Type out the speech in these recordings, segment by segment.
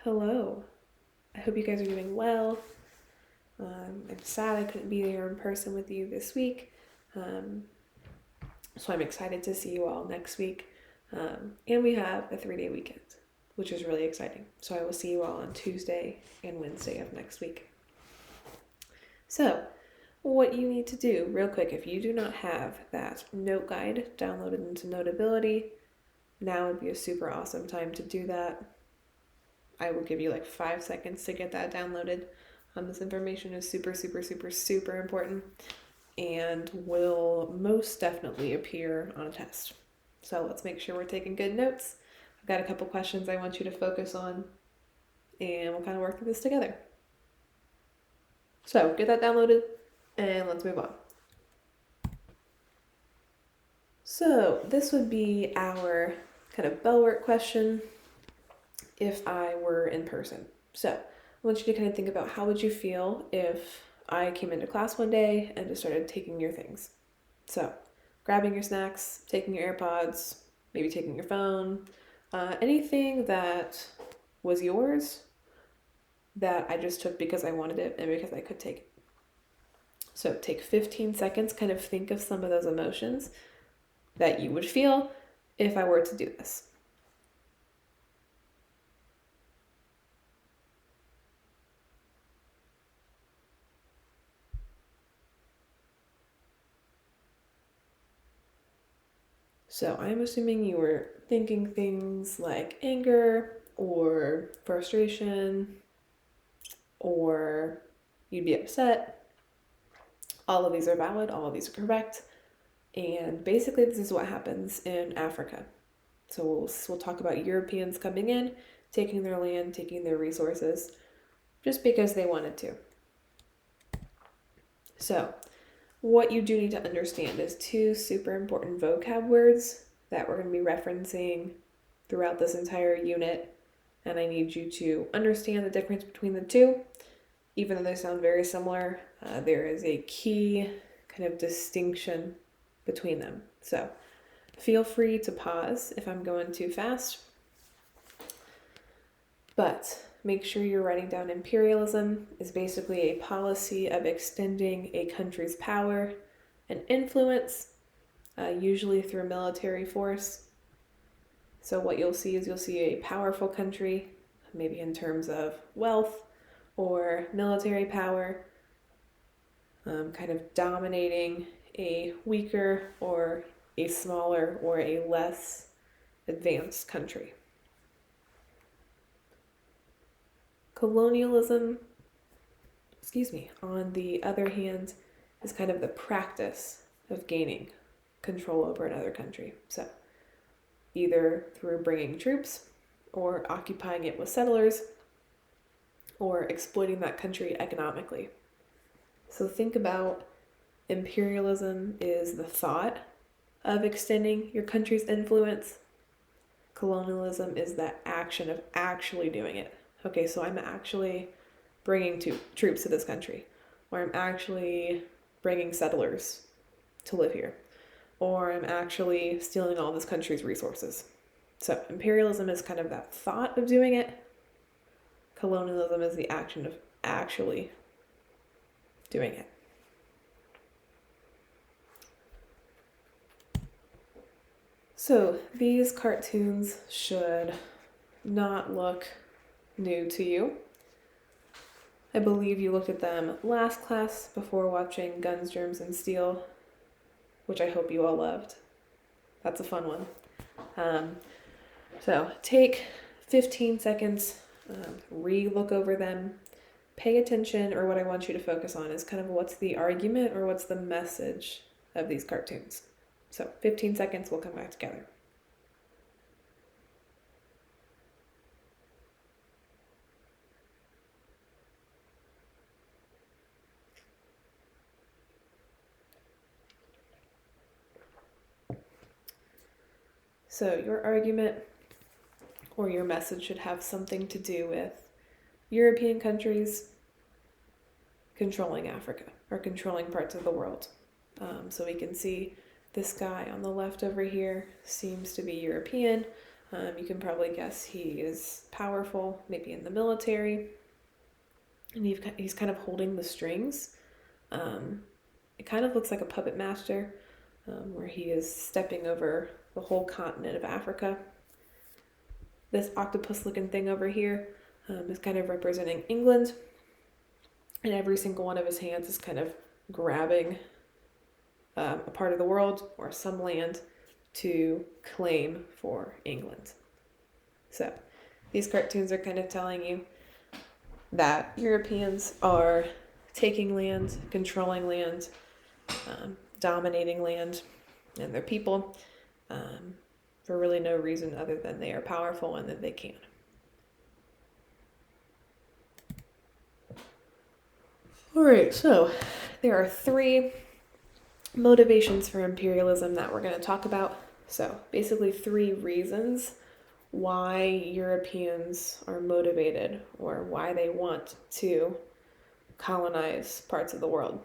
Hello. I hope you guys are doing well. I'm sad I couldn't be there in person with you this week. Um, so I'm excited to see you all next week. And we have a 3-day weekend, which is really exciting. So I will see you all on Tuesday and Wednesday of next week. So, what you need to do, real quick, if you do not have that note guide downloaded into Notability, now would be a super awesome time to do that. I will give you like 5 seconds to get that downloaded. This information is super, super, super, super important and will most definitely appear on a test. So let's make sure we're taking good notes. I've got a couple questions I want you to focus on, and we'll kind of work through this together. So get that downloaded, and let's move on. So this would be our kind of bell work question if I were in person. So I want you to kind of think about how would you feel if I came into class one day and just started taking your things. So grabbing your snacks, taking your AirPods, maybe taking your phone, anything that was yours that I just took because I wanted it and because I could take it. So take 15 seconds, kind of think of some of those emotions that you would feel if I were to do this. So I'm assuming you were thinking things like anger or frustration, or you'd be upset. All of these are valid, all of these are correct. And basically this is what happens in Africa. So we'll talk about Europeans coming in, taking their land, taking their resources, just because they wanted to. So what you do need to understand is 2 super important vocab words that we're going to be referencing throughout this entire unit, and I need you to understand the difference between the 2. Even though they sound very similar, there is a key kind of distinction between them. So feel free to pause if I'm going too fast, but make sure you're writing down imperialism is basically a policy of extending a country's power and influence, usually through military force. So what you'll see is a powerful country, maybe in terms of wealth or military power, kind of dominating a weaker or a smaller or a less advanced country. Colonialism, on the other hand, is kind of the practice of gaining control over another country. So either through bringing troops or occupying it with settlers or exploiting that country economically. So think about imperialism is the thought of extending your country's influence. Colonialism is the action of actually doing it. Okay, so I'm actually bringing troops to this country, or I'm actually bringing settlers to live here, or I'm actually stealing all this country's resources. So imperialism is kind of that thought of doing it. Colonialism is the action of actually doing it. So these cartoons should not look new to you. I believe you looked at them last class before watching Guns, Germs, and Steel, which I hope you all loved. That's a fun one. So take 15 seconds, re-look over them, pay attention, or what I want you to focus on is kind of what's the argument or what's the message of these cartoons. So 15 seconds, we'll come back together. So your argument or your message should have something to do with European countries controlling Africa or controlling parts of the world. So we can see this guy on the left over here seems to be European. You can probably guess he is powerful, maybe in the military, and he's kind of holding the strings. It kind of looks like a puppet master, where he is stepping over the whole continent of Africa. This octopus-looking thing over here is kind of representing England, and every single one of his hands is kind of grabbing a part of the world or some land to claim for England. So these cartoons are kind of telling you that Europeans are taking land, controlling land, dominating land and their people for really no reason other than they are powerful and that they can. All right, so there are 3 motivations for imperialism that we're going to talk about. So basically 3 reasons why Europeans are motivated or why they want to colonize parts of the world.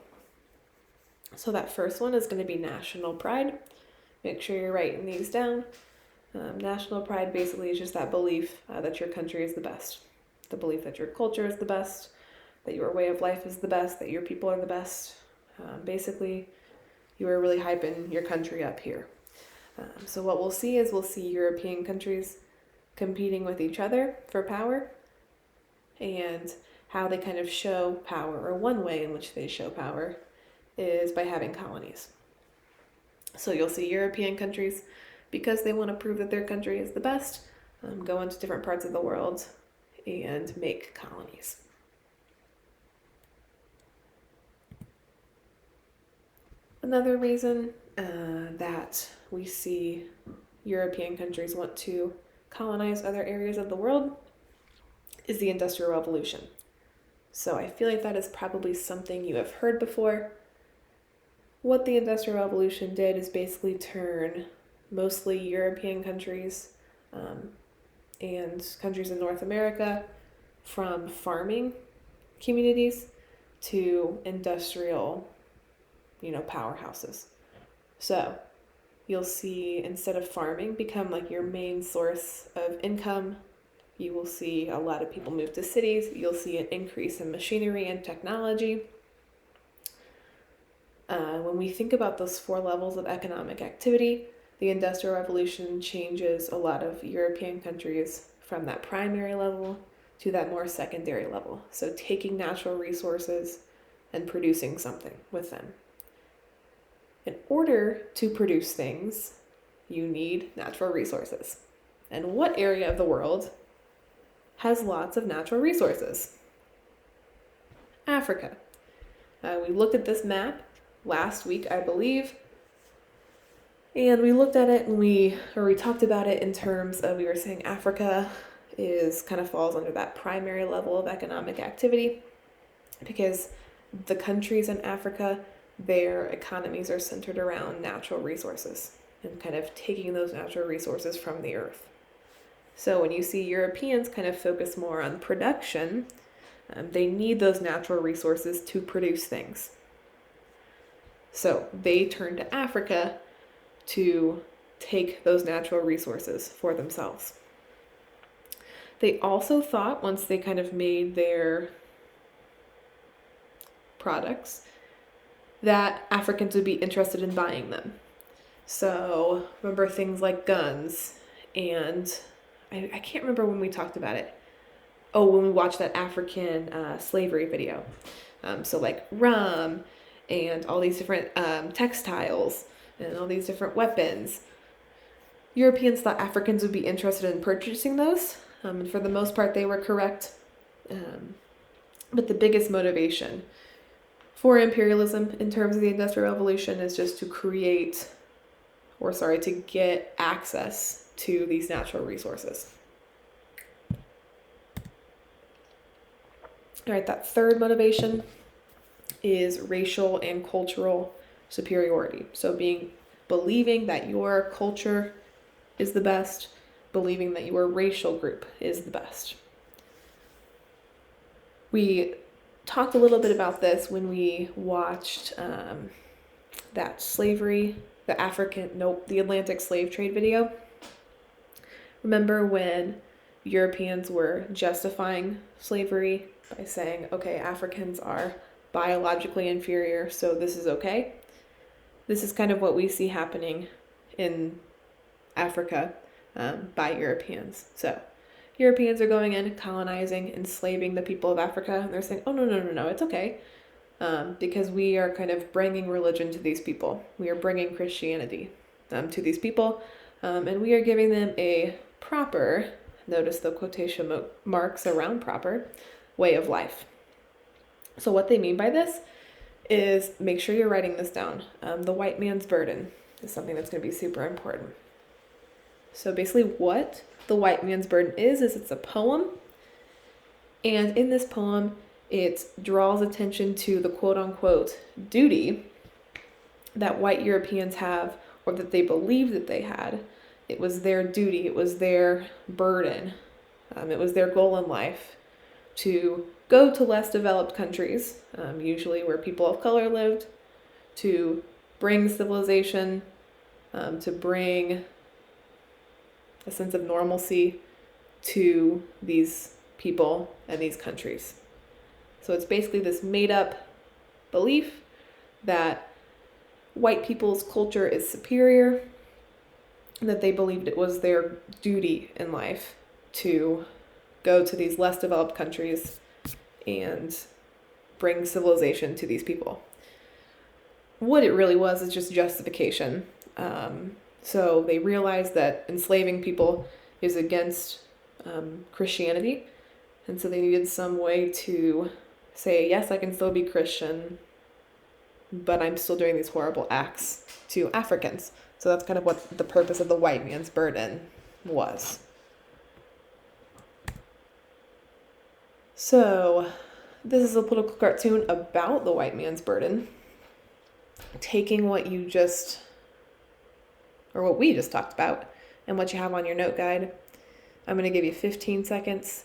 So that first one is going to be national pride. Make sure you're writing these down. National pride basically is just that belief that your country is the best, the belief that your culture is the best, that your way of life is the best, that your people are the best. Basically, you are really hyping your country up here. So what we'll see European countries competing with each other for power, and how they kind of show power, or one way in which they show power is by having colonies. So you'll see European countries, because they want to prove that their country is the best, go into different parts of the world and make colonies. Another reason that we see European countries want to colonize other areas of the world is the Industrial Revolution. So I feel like that is probably something you have heard before. What the Industrial Revolution did is basically turn mostly European countries and countries in North America from farming communities to industrial, powerhouses. So you'll see, instead of farming become like your main source of income, you will see a lot of people move to cities. You'll see an increase in machinery and technology. When we think about those 4 levels of economic activity, the Industrial Revolution changes a lot of European countries from that primary level to that more secondary level. So taking natural resources and producing something with them. In order to produce things, you need natural resources. And what area of the world has lots of natural resources? Africa. We looked at this map last week, I believe, and we looked at it and we talked about it in terms of, we were saying Africa kind of falls under that primary level of economic activity, because the countries in Africa, their economies are centered around natural resources and kind of taking those natural resources from the earth. So when you see Europeans kind of focus more on production, they need those natural resources to produce things. So they turn to Africa to take those natural resources for themselves. They also thought, once they kind of made their products, that Africans would be interested in buying them. So remember things like guns, and I can't remember when we talked about it. Oh, when we watched that African slavery video. So like rum and all these different textiles and all these different weapons. Europeans thought Africans would be interested in purchasing those, and for the most part they were correct. But the biggest motivation for imperialism in terms of the Industrial Revolution is just to get access to these natural resources. All right, that third motivation is racial and cultural superiority. So believing that your culture is the best, believing that your racial group is the best. We talked a little bit about this when we watched that the Atlantic slave trade video. Remember when Europeans were justifying slavery by saying, okay, Africans are biologically inferior, so this is okay? This is kind of what we see happening in Africa by Europeans. So Europeans are going in, colonizing, enslaving the people of Africa, and they're saying, oh, no, it's okay. Because we are kind of bringing religion to these people. We are bringing Christianity to these people, and we are giving them a proper, notice the quotation marks around proper, way of life. So what they mean by this is, make sure you're writing this down. The white man's burden is something that's going to be super important. So basically what the white man's burden is it's a poem. And in this poem, it draws attention to the quote-unquote duty that white Europeans have, or that they believed that they had. It was their duty, it was their burden, it was their goal in life to go to less developed countries, usually where people of color lived, to bring civilization, to bring a sense of normalcy to these people and these countries. So it's basically this made up belief that white people's culture is superior, that they believed it was their duty in life to go to these less developed countries and bring civilization to these people. What it really was is just justification. So they realized that enslaving people is against Christianity, and so they needed some way to say, yes, I can still be Christian, but I'm still doing these horrible acts to Africans. So that's kind of what the purpose of the white man's burden was. So this is a political cartoon about the white man's burden, taking what we just talked about and what you have on your note guide. I'm going to give you 15 seconds.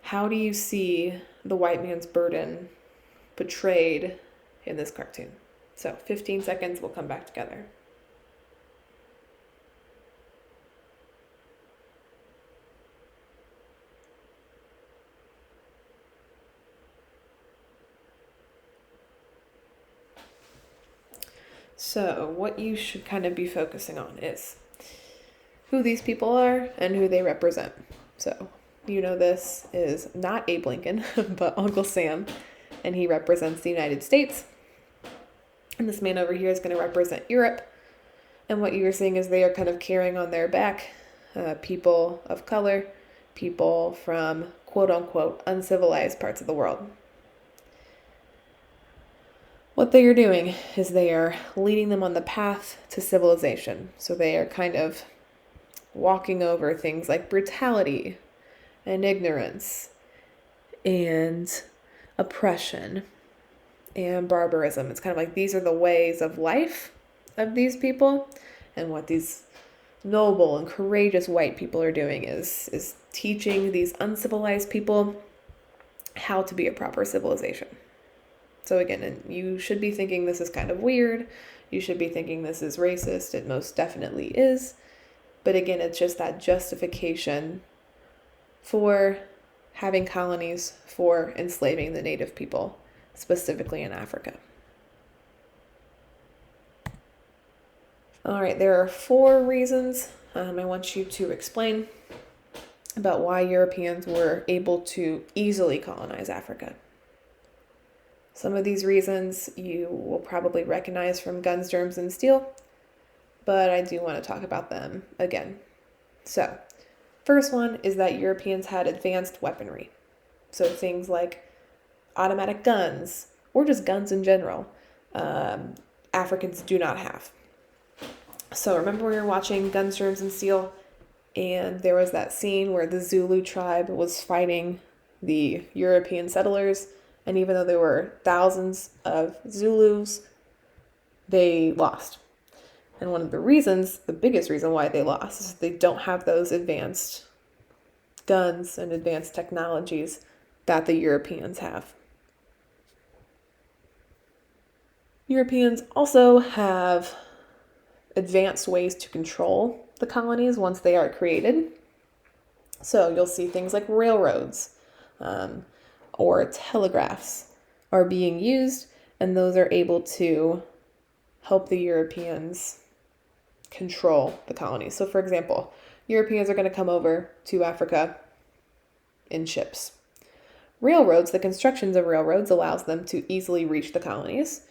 How do you see the white man's burden portrayed in this cartoon? So 15 seconds, we'll come back together. So what you should kind of be focusing on is who these people are and who they represent. So this is not Abe Lincoln, but Uncle Sam, and he represents the United States. And this man over here is going to represent Europe. And what you're seeing is they are kind of carrying on their back people of color, people from quote-unquote uncivilized parts of the world. What they are doing is they are leading them on the path to civilization. So they are kind of walking over things like brutality and ignorance and oppression and barbarism. It's kind of like these are the ways of life of these people, and what these noble and courageous white people are doing is teaching these uncivilized people how to be a proper civilization. So again, you should be thinking this is kind of weird. You should be thinking this is racist. It most definitely is. But again, it's just that justification for having colonies, for enslaving the native people, specifically in Africa. All right, there are 4 reasons I want you to explain about why Europeans were able to easily colonize Africa. Some of these reasons you will probably recognize from Guns, Germs, and Steel, but I do want to talk about them again. So, first one is that Europeans had advanced weaponry. So things like automatic guns, or just guns in general, Africans do not have. So remember we were watching Guns, Germs, and Steel, and there was that scene where the Zulu tribe was fighting the European settlers, and even though there were thousands of Zulus, they lost. And one of the reasons, the biggest reason why they lost, is they don't have those advanced guns and advanced technologies that the Europeans have. Europeans also have advanced ways to control the colonies once they are created. So you'll see things like railroads or telegraphs are being used, and those are able to help the Europeans control the colonies. So, for example, Europeans are going to come over to Africa in ships. Railroads, the constructions of railroads allows them to easily reach the colonies.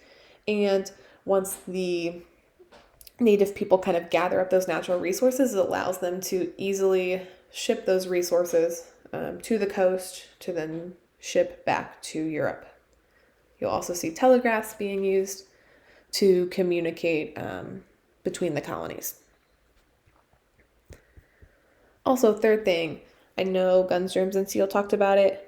And once the native people kind of gather up those natural resources, it allows them to easily ship those resources to the coast to then ship back to Europe. You'll also see telegraphs being used to communicate between the colonies. Also, third thing, I know Guns, Germs, and Steel talked about it.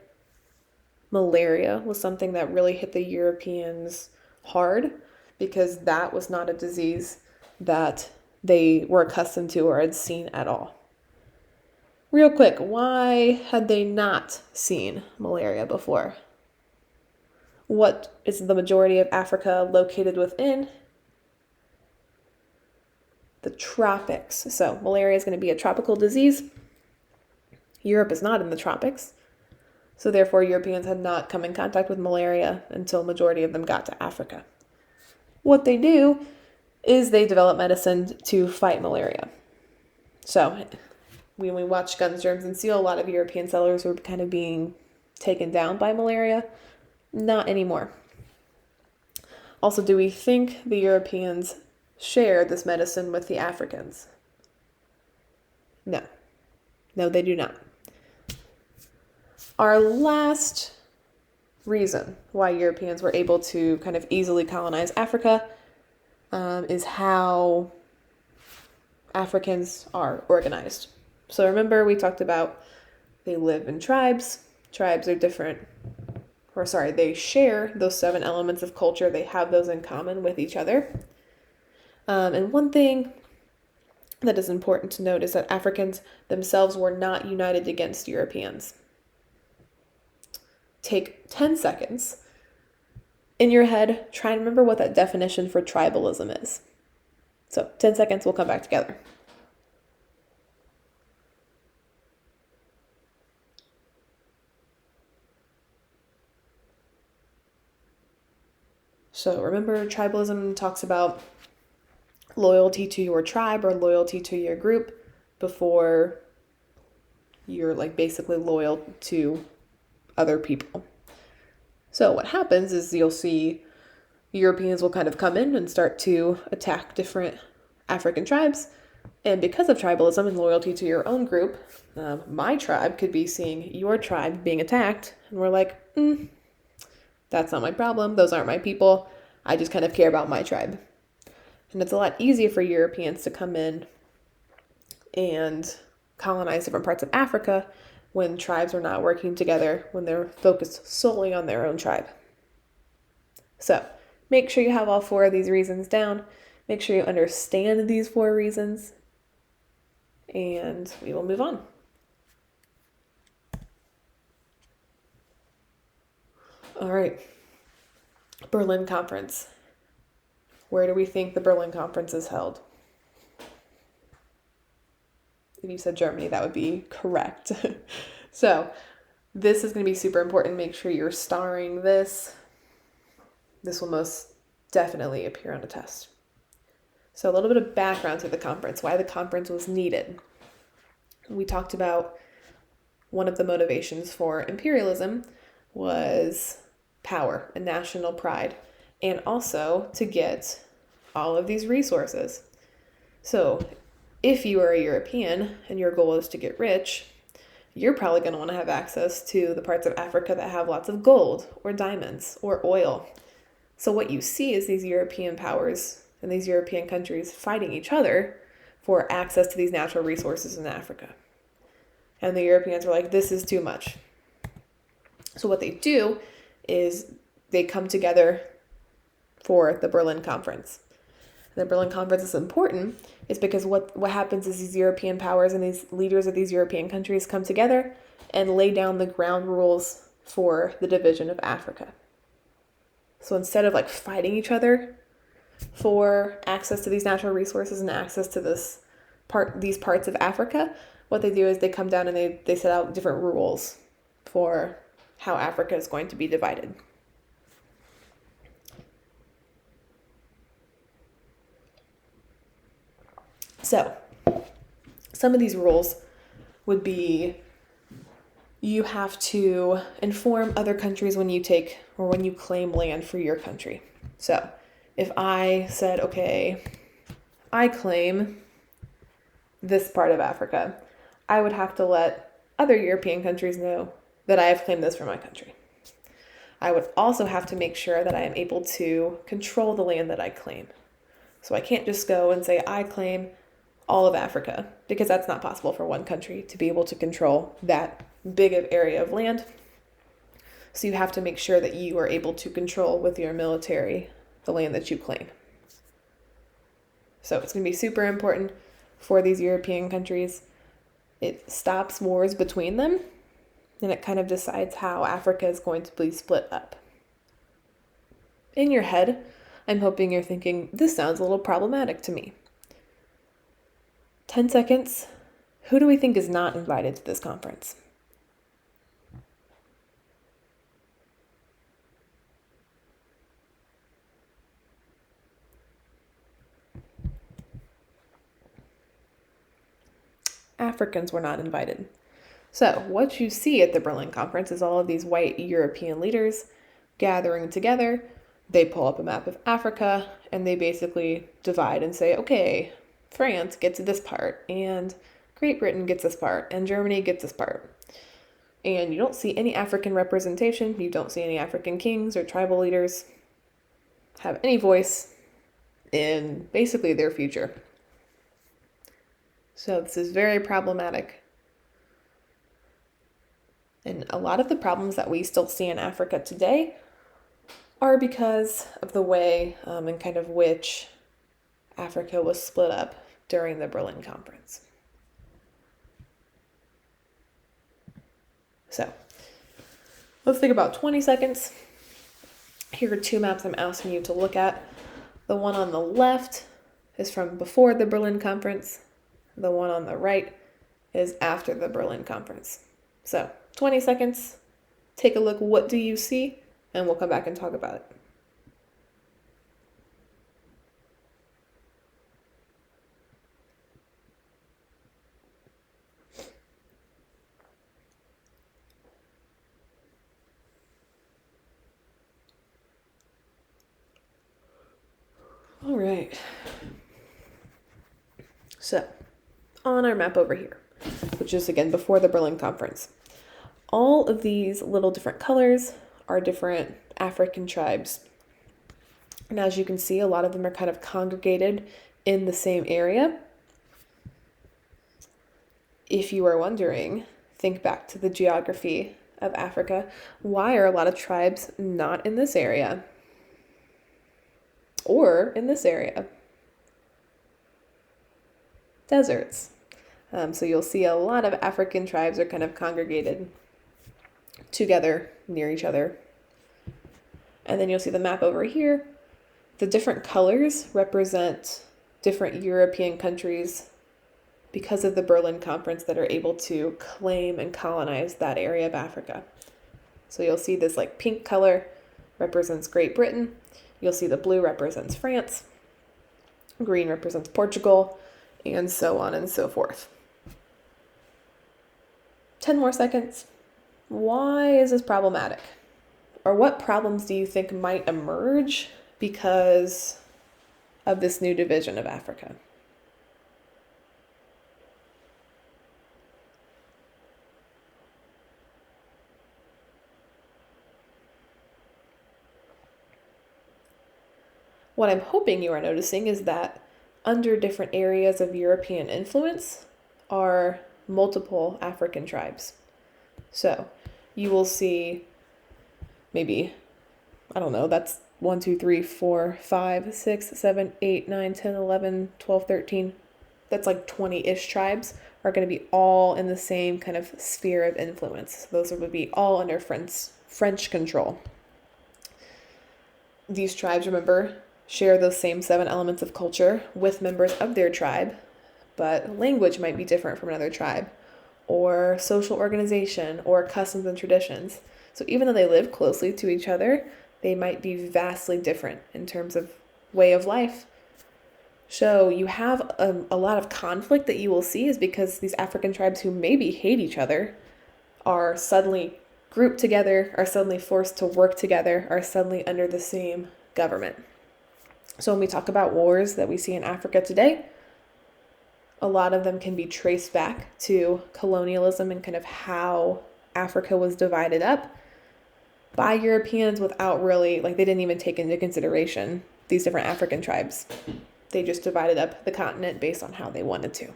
Malaria was something that really hit the Europeans hard because that was not a disease that they were accustomed to or had seen at all. Real quick, why had they not seen malaria before? What is the majority of Africa located within? The tropics. So malaria is going to be a tropical disease. Europe is not in the tropics. So therefore, Europeans had not come in contact with malaria until majority of them got to Africa. What they do is they develop medicine to fight malaria. So when we watch Guns, Germs, and Steel, a lot of European settlers were kind of being taken down by malaria. Not anymore. Also, do we think the Europeans share this medicine with the Africans? No. No, they do not. Our last reason why Europeans were able to kind of easily colonize Africa is how Africans are organized. So remember we talked about they live in tribes. Tribes are different, they share those 7 elements of culture. They have those in common with each other. And one thing that is important to note is that Africans themselves were not united against Europeans. Take 10 seconds in your head, try and remember what that definition for tribalism is. So 10 seconds, we'll come back together. So remember, tribalism talks about loyalty to your tribe or loyalty to your group before you're basically loyal to other people. So what happens is you'll see Europeans will kind of come in and start to attack different African tribes. And because of tribalism and loyalty to your own group, my tribe could be seeing your tribe being attacked. And we're like, that's not my problem. Those aren't my people. I just kind of care about my tribe. And it's a lot easier for Europeans to come in and colonize different parts of Africa when tribes are not working together, when they're focused solely on their own tribe. So make sure you have all 4 of these reasons down. Make sure you understand these 4 reasons, and we will move on. All right, Berlin Conference. Where do we think the Berlin Conference is held? If you said Germany, that would be correct. So this is going to be super important. Make sure you're starring this. This will most definitely appear on a test. So a little bit of background to the conference, why the conference was needed. We talked about one of the motivations for imperialism was power and national pride, and also to get all of these resources. So if you are a European and your goal is to get rich, you're probably going to want to have access to the parts of Africa that have lots of gold or diamonds or oil. So what you see is these European powers and these European countries fighting each other for access to these natural resources in Africa. And the Europeans are like, this is too much. So what they do is they come together for the Berlin Conference. The Berlin Conference is important is because what happens is these European powers and these leaders of these European countries come together and lay down the ground rules for the division of Africa. So instead of fighting each other for access to these natural resources and access to this these parts of Africa, what they do is they come down and they set out different rules for how Africa is going to be divided. So, some of these rules would be you have to inform other countries when you take or when you claim land for your country. So, if I said, okay, I claim this part of Africa, I would have to let other European countries know that I have claimed this for my country. I would also have to make sure that I am able to control the land that I claim. So I can't just go and say, I claim all of Africa, because that's not possible for one country to be able to control that big of area of land. So you have to make sure that you are able to control with your military the land that you claim. So it's going to be super important for these European countries. It stops wars between them, and it kind of decides how Africa is going to be split up. In your head, I'm hoping you're thinking, this sounds a little problematic to me. 10 seconds. Who do we think is not invited to this conference? Africans were not invited. So, what you see at the Berlin Conference is all of these white European leaders gathering together. They pull up a map of Africa and they basically divide and say, okay, France gets this part, and Great Britain gets this part, and Germany gets this part. And you don't see any African representation. You don't see any African kings or tribal leaders have any voice in basically their future. So this is very problematic. And a lot of the problems that we still see in Africa today are because of the way and kind of which Africa was split up during the Berlin Conference. So let's take about 20 seconds. Here are two maps I'm asking you to look at. The one on the left is from before the Berlin Conference. The one on the right is after the Berlin Conference. So 20 seconds, take a look. What do you see? And we'll come back and talk about it. All right. So, on our map over here, which is again before the Berlin Conference, all of these little different colors are different African tribes. And as you can see, a lot of them are kind of congregated in the same area. If you are wondering, think back to the geography of Africa. Why are a lot of tribes not in this area? Or in this area? Deserts. So you'll see a lot of African tribes are kind of congregated together near each other. And then you'll see the map over here. The different colors represent different European countries because of the Berlin Conference that are able to claim and colonize that area of Africa. So you'll see this like pink color represents Great Britain. You'll see the blue represents France. Green represents Portugal, and so on and so forth. 10 more seconds. Why is this problematic? Or what problems do you think might emerge because of this new division of Africa? What I'm hoping you are noticing is that under different areas of European influence are multiple African tribes. So you will see maybe, I don't know, that's 1, 2, 3, 4, 5, 6, 7, 8, 9, 10, 11, 12, 13. That's like 20-ish tribes are going to be all in the same kind of sphere of influence. Those would be all under French control. These tribes, remember, share those same 7 elements of culture with members of their tribe, but language might be different from another tribe, or social organization, or customs and traditions. So even though they live closely to each other, they might be vastly different in terms of way of life. So you have a lot of conflict that you will see is because these African tribes who maybe hate each other are suddenly grouped together, are suddenly forced to work together, are suddenly under the same government. So when we talk about wars that we see in Africa today, a lot of them can be traced back to colonialism and kind of how Africa was divided up by Europeans without really, like, they didn't even take into consideration these different African tribes. They just divided up the continent based on how they wanted to.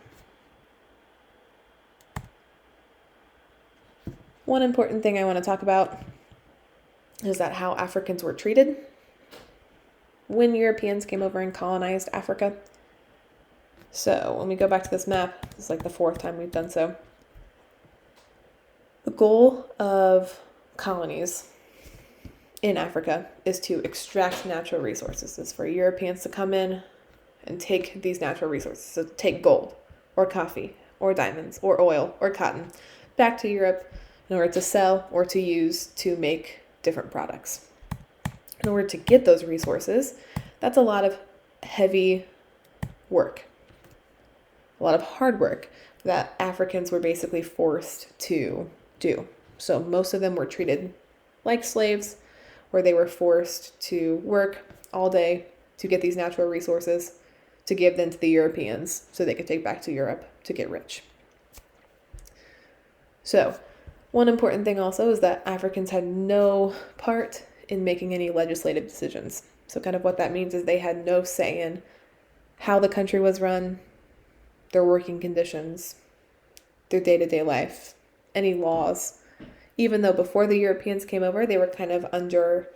One important thing I want to talk about is that how Africans were treated when Europeans came over and colonized Africa. So when we go back to this map, it's like the 4th time we've done so. The goal of colonies in Africa is to extract natural resources. It's for Europeans to come in and take these natural resources. So take gold or coffee or diamonds or oil or cotton back to Europe in order to sell or to use to make different products. In order to get those resources, that's a lot of heavy work, a lot of hard work that Africans were basically forced to do. So most of them were treated like slaves, where they were forced to work all day to get these natural resources to give them to the Europeans so they could take back to Europe to get rich. So one important thing also is that Africans had no part in making any legislative decisions. So kind of what that means is they had no say in how the country was run, their working conditions, their day-to-day life, any laws. Even though before the Europeans came over, they were kind of under,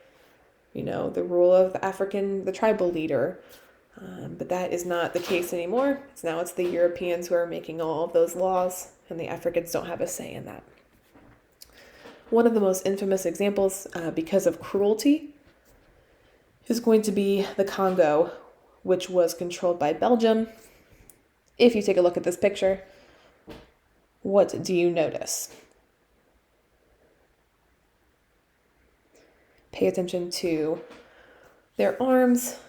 the rule of the tribal leader. But that is not the case anymore. It's the Europeans who are making all of those laws, and the Africans don't have a say in that. One of the most infamous examples, because of cruelty, is going to be the Congo, which was controlled by Belgium. If you take a look at this picture, what do you notice? Pay attention to their arms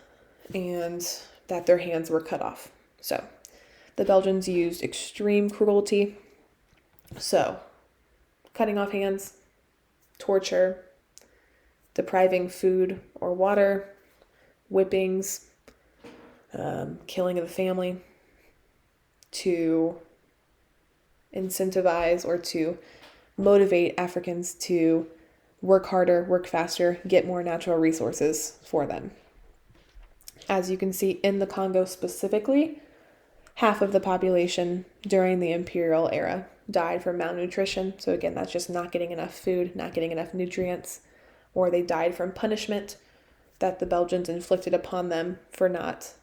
and that their hands were cut off. So the Belgians used extreme cruelty. So cutting off hands, torture, depriving food or water, whippings, killing of the family, to incentivize or to motivate Africans to work harder, work faster, get more natural resources for them. As you can see in the Congo specifically, half of the population during the imperial era died from malnutrition. So again, that's just not getting enough food, not getting enough nutrients, or they died from punishment that the Belgians inflicted upon them for not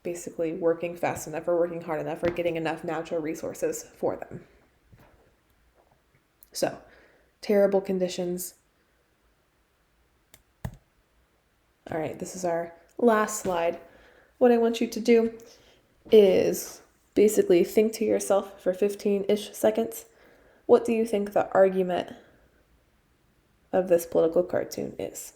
basically working fast enough or working hard enough or getting enough natural resources for them. So, terrible conditions. All right, this is our last slide. What I want you to do is basically think to yourself for 15-ish seconds, what do you think the argument of this political cartoon is?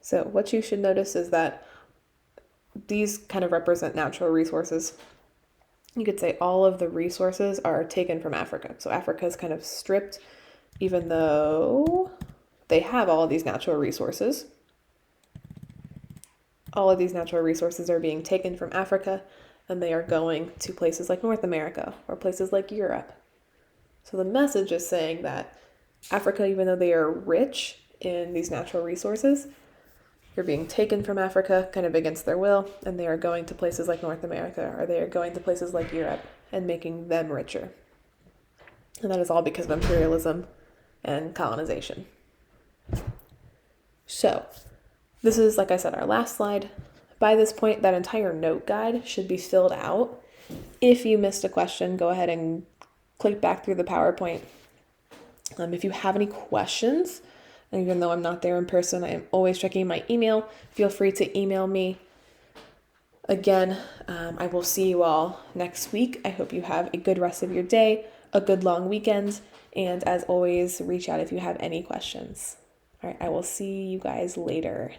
So what you should notice is that these kind of represent natural resources. You could say all of the resources are taken from Africa. So Africa is kind of stripped, even though they have all of these natural resources. All of these natural resources are being taken from Africa, and they are going to places like North America or places like Europe. So the message is saying that Africa, even though they are rich in these natural resources, they're being taken from Africa kind of against their will, and they are going to places like North America, or they are going to places like Europe and making them richer. And that is all because of imperialism and colonization. So this is, like I said, our last slide. By this point, that entire note guide should be filled out. If you missed a question, go ahead and click back through the PowerPoint. If you have any questions, even though I'm not there in person, I am always checking my email. Feel free to email me. Again, I will see you all next week. I hope you have a good rest of your day, a good long weekend, and as always, reach out if you have any questions. All right, I will see you guys later.